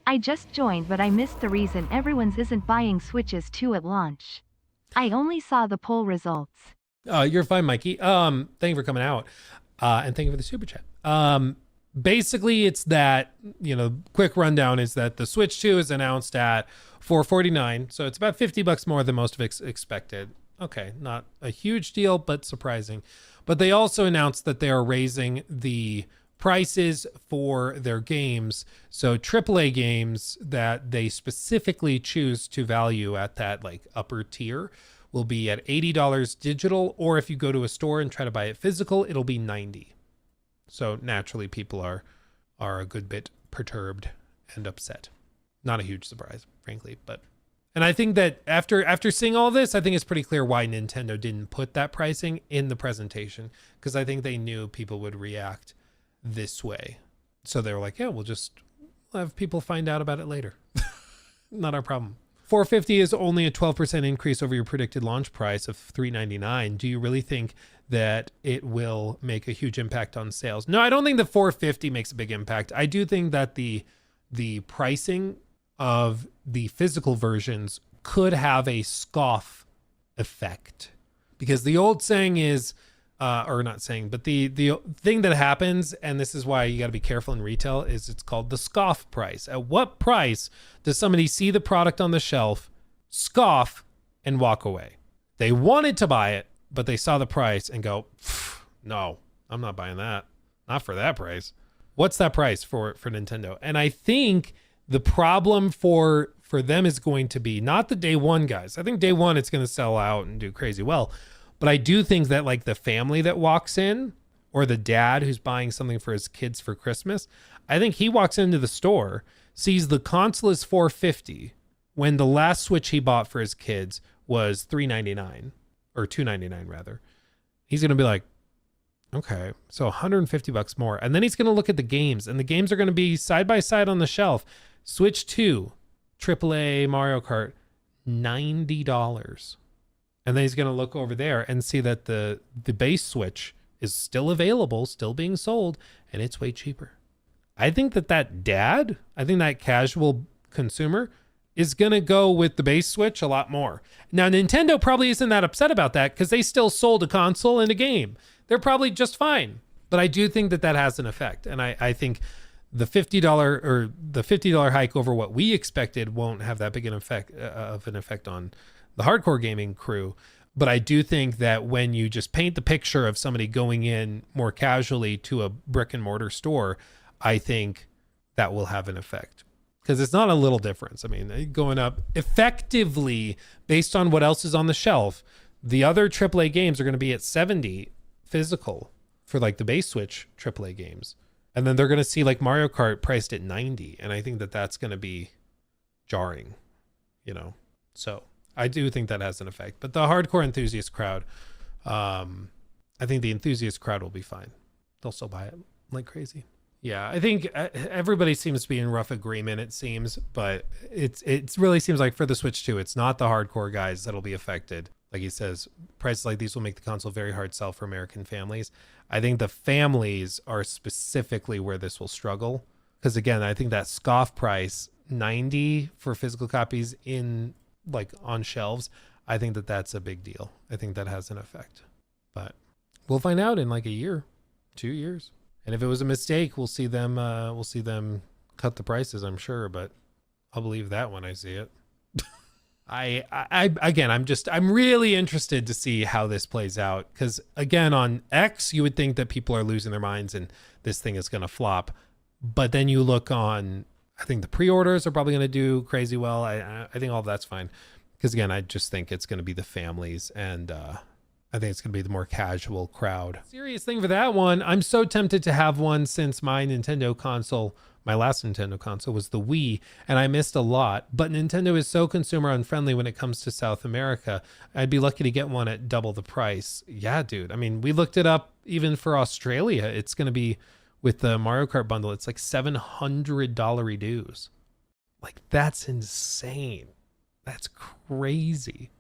I just joined but I missed the reason everyone's isn't buying Switches 2 at launch. I only saw the poll results. You're fine, Mikey. Thank you for coming out. And thank you for the super chat. Basically it's that, quick rundown is that the Switch 2 is announced at $449. So it's about $50 more than most of us expected. Okay, not a huge deal, but surprising. But they also announced that they are raising the prices for their games. So AAA games that they specifically choose to value at that like upper tier will be at $80 digital, or if you go to a store and try to buy it physical, it'll be $90. So naturally people are a good bit perturbed and upset. Not a huge surprise, frankly, but and I think that after seeing all this, I think it's pretty clear why Nintendo didn't put that pricing in the presentation, because I think they knew people would react this way. So they were like, yeah, we'll have people find out about it later. Not our problem. $450 is only a 12% increase over your predicted launch price of $399. Do you really think that it will make a huge impact on sales? No, I don't think the $450 makes a big impact. I do think that the pricing of the physical versions could have a scoff effect, because the old saying is, or not saying, but the thing that happens, and this is why you got to be careful in retail, is it's called the scoff price. At what price does somebody see the product on the shelf, scoff, and walk away? They wanted to buy it, but they saw the price and go, no, I'm not buying that. Not for that price. What's that price for Nintendo? And I think the problem for them is going to be not the day one guys. I think day one it's going to sell out and do crazy well. But I do think that like the family that walks in, or the dad who's buying something for his kids for Christmas, I think he walks into the store, sees the console is $450 when the last Switch he bought for his kids was $399 or $299 rather. He's going to be like, okay, so $150 more. And then he's going to look at the games, and the games are going to be side by side on the shelf. Switch 2, AAA Mario Kart, $90. And then he's going to look over there and see that the base Switch is still available, still being sold, and it's way cheaper. I think that dad, I think that casual consumer is going to go with the base Switch a lot more. Now, Nintendo probably isn't that upset about that because they still sold a console and a game. They're probably just fine. But I do think that has an effect. And I think the $50 hike over what we expected won't have that big an effect on the hardcore gaming crew. But I do think that when you just paint the picture of somebody going in more casually to a brick and mortar store, I think that will have an effect, because it's not a little difference. I mean, going up effectively based on what else is on the shelf. The other AAA games are going to be at $70 physical for like the base Switch AAA games. And then they're going to see like Mario Kart priced at $90. And I think that that's going to be jarring, so I do think that has an effect. But the hardcore enthusiast crowd, I think the enthusiast crowd will be fine. They'll still buy it like crazy. Yeah, I think everybody seems to be in rough agreement, it seems, but it really seems like for the Switch 2, it's not the hardcore guys that'll be affected. Like he says, prices like these will make the console very hard sell for American families. I think the families are specifically where this will struggle, because again, I think that scoff price, $90 for physical copies in like on shelves, I think that's a big deal. I think that has an effect, but we'll find out in like a year, 2 years. And if it was a mistake, we'll see them cut the prices, I'm sure, but I'll believe that when I see it. I'm really interested to see how this plays out, because again, on X, you would think that people are losing their minds and this thing is going to flop. But then you look on, I think the pre-orders are probably going to do crazy well. I think all of that's fine, because again, I just think it's going to be the families, and I think it's going to be the more casual crowd. Serious thing for that one. I'm so tempted to have one, since my last Nintendo console was the Wii, and I missed a lot. But Nintendo is so consumer unfriendly when it comes to South America. I'd be lucky to get one at double the price. Yeah, dude. I mean, we looked it up even for Australia. It's going to be, with the Mario Kart bundle, it's like $700 dues. Like, that's insane. That's crazy.